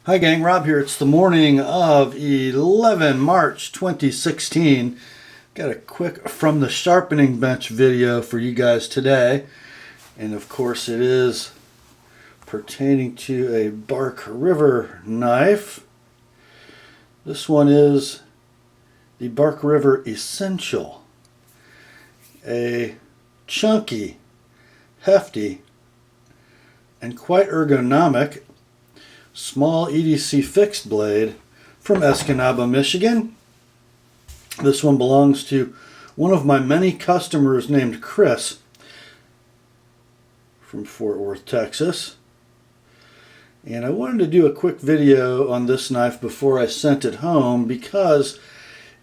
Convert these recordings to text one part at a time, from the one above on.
Hi gang, Rob here. It's the morning of 11 March 2016. Got a quick from the sharpening bench video for you guys today. And of course it is pertaining to a Bark River knife. This one is the Bark River Essential. A chunky, hefty, and quite ergonomic small EDC fixed blade from Escanaba, Michigan. This one belongs to one of my many customers named Chris from Fort Worth, Texas. And I wanted to do a quick video on this knife before I sent it home because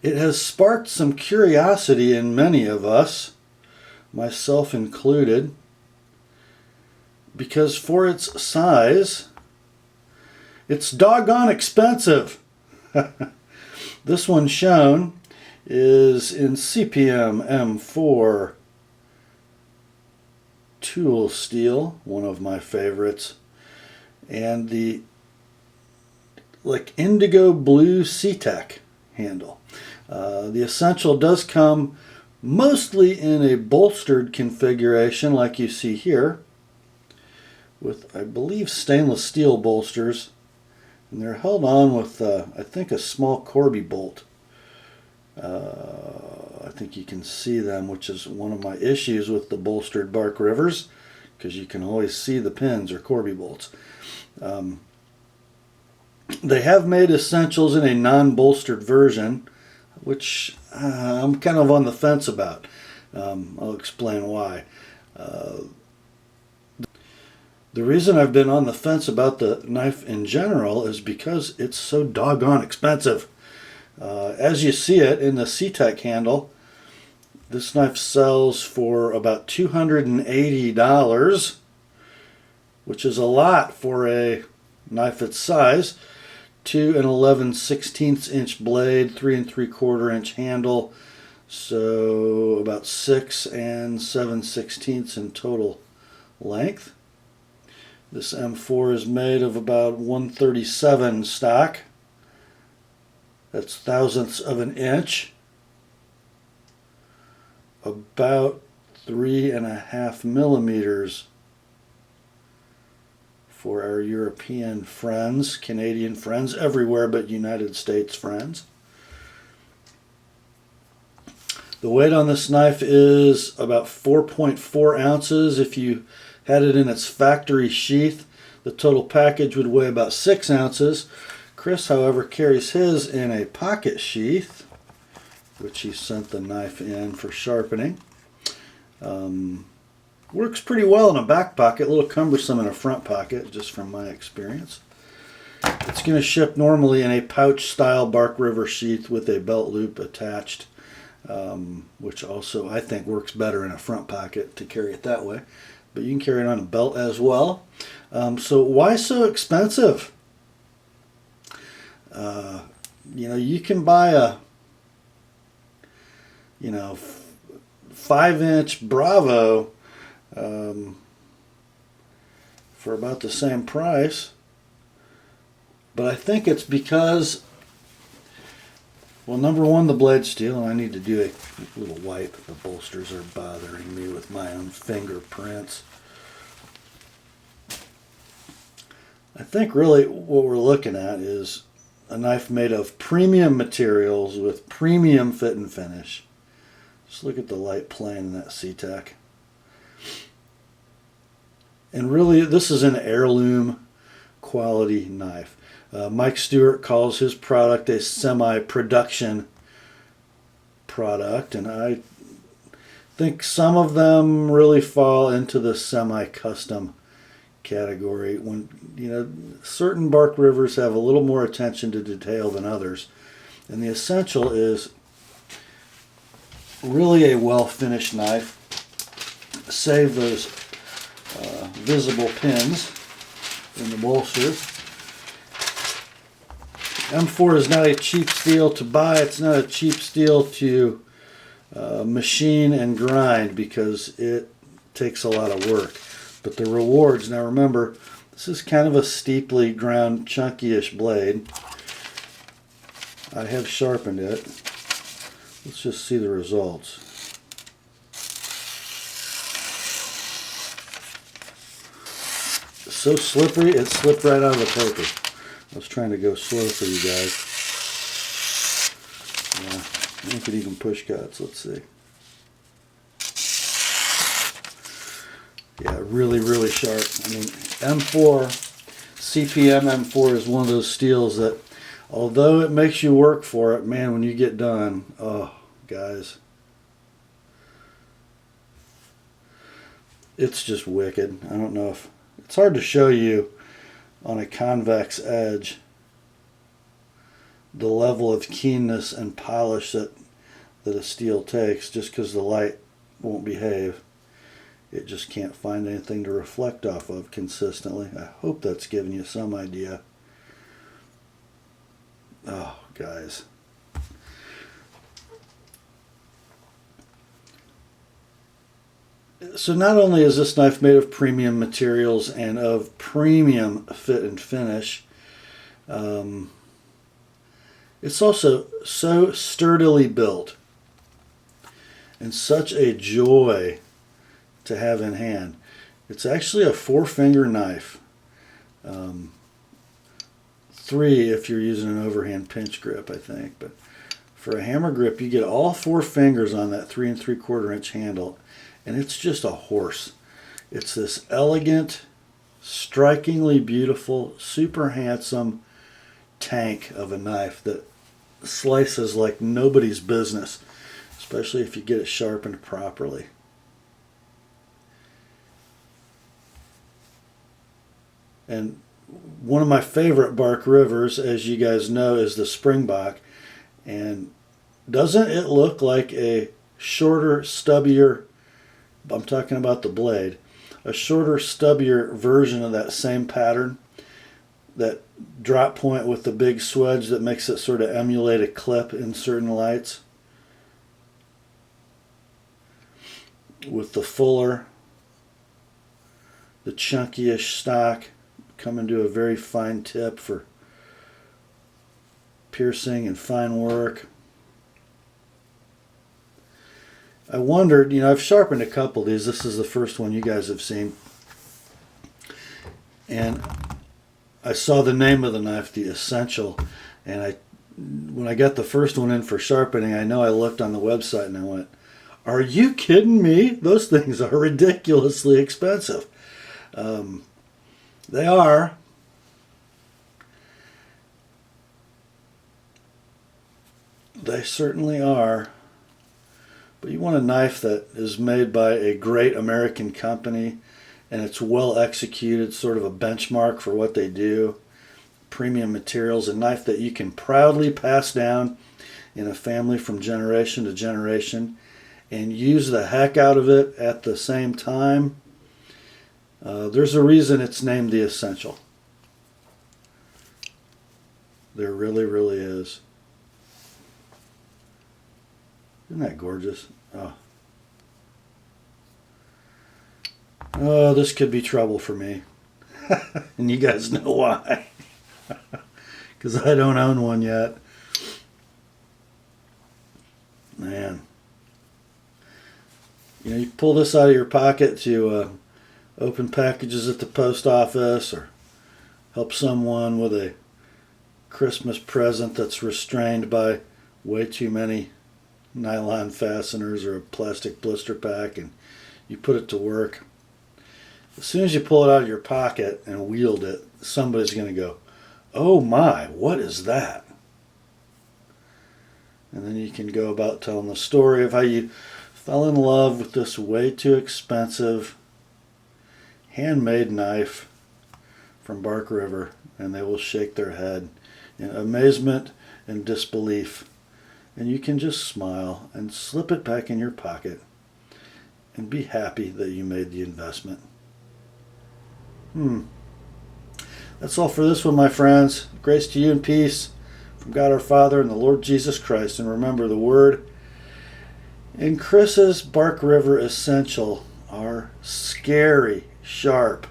it has sparked some curiosity in many of us, myself included, because for its size, it's doggone expensive. This one shown is in CPM M4 tool steel, one of my favorites, and the indigo blue C-Tech handle. The Essential does come mostly in a bolstered configuration like you see here, with I believe stainless steel bolsters. And they're held on with, I think, a small Corby bolt. I think you can see them, which is one of my issues with the bolstered Bark Rivers, because you can always see the pins or Corby bolts. They have made Essentials in a non-bolstered version, which I'm kind of on the fence about. I'll explain why. The reason I've been on the fence about the knife in general is because it's so doggone expensive. As you see it in the C-Tech handle, this knife sells for about $280, which is a lot for a knife its size. 2 11/16 inch blade, 3 3/4 inch handle, so about 6 7/16 in total length. This M4 is made of about 137 stock. That's thousandths of an inch. About 3.5 millimeters for our European friends, Canadian friends, everywhere but United States friends. The weight on this knife is about 4.4 ounces. If you had it in its factory sheath, the total package would weigh about 6 ounces. Chris, however, carries his in a pocket sheath, which he sent the knife in for sharpening. Works pretty well in a back pocket, a little cumbersome in a front pocket, just from my experience. It's going to ship normally in a pouch-style Bark River sheath with a belt loop attached, which also I think works better in a front pocket to carry it that way. But you can carry it on a belt as well. So why so expensive? You can buy a 5-inch Bravo for about the same price. But I think it's because, well, number one, the blade steel, and I need to do a little wipe. The bolsters are bothering me with my own fingerprints. I think really what we're looking at is a knife made of premium materials with premium fit and finish. Just look at the light plane in that C-Tech. And really, this is an heirloom quality knife. Mike Stewart calls his product a semi-production product, and I think some of them really fall into the semi-custom category. When certain Bark Rivers have a little more attention to detail than others, and the Essential is really a well-finished knife. Save those visible pins in the bolsters. M4 is not a cheap steel to buy. It's not a cheap steel to machine and grind because it takes a lot of work. But the rewards, now remember, This is kind of a steeply ground, chunky-ish blade. I have sharpened it. Let's just see the results. So slippery, it slipped right out of the paper. I was trying to go slow for you guys. Yeah, you could even push cuts. Let's see. Yeah, really, really sharp. I mean, M4, CPM M4 is one of those steels that, although it makes you work for it, man, when you get done, oh, guys, it's just wicked. I don't know if, it's hard to show you on a convex edge the level of keenness and polish that a steel takes, just because the light won't behave. It just can't find anything to reflect off of consistently. I hope that's giving you some idea. Oh, guys. So not only is this knife made of premium materials and of premium fit and finish, it's also so sturdily built and such a joy to have in hand. It's actually a 4-finger knife. 3 if you're using an overhand pinch grip, I think. But for a hammer grip, you get all 4 fingers on that 3 3/4 inch handle, and it's just a horse. It's this elegant, strikingly beautiful, super handsome tank of a knife that slices like nobody's business, especially if you get it sharpened properly. And one of my favorite Bark Rivers, as you guys know, is the Springbok. And doesn't it look like a shorter, stubbier, I'm talking about the blade, a shorter, stubbier version of that same pattern? That drop point with the big swedge that makes it sort of emulate a clip in certain lights. With the fuller, the chunky-ish stock, coming to a very fine tip for piercing and fine work. I wondered, you know, I've sharpened a couple of these. This is the first one you guys have seen. And I saw the name of the knife, The Essential, and when I got the first one in for sharpening, I know I looked on the website and I went, are you kidding me? Those things are ridiculously expensive. They are. They certainly are. But you want a knife that is made by a great American company and it's well executed, sort of a benchmark for what they do. Premium materials, a knife that you can proudly pass down in a family from generation to generation and use the heck out of it at the same time. There's a reason it's named The Essential. There really, really is. Isn't that gorgeous? Oh, this could be trouble for me. And you guys know why. Because I don't own one yet. Man. You know, you pull this out of your pocket to open packages at the post office or help someone with a Christmas present that's restrained by way too many nylon fasteners or a plastic blister pack, and you put it to work. As soon as you pull it out of your pocket and wield it, somebody's going to go, oh my, what is that? And then you can go about telling the story of how you fell in love with this way too expensive handmade knife from Bark River, and they will shake their head in amazement and disbelief. And you can just smile and slip it back in your pocket and be happy that you made the investment. That's all for this one, my friends. Grace to you and peace from God our Father and the Lord Jesus Christ. And remember, the word in Chris's Bark River Essential are scary sharp.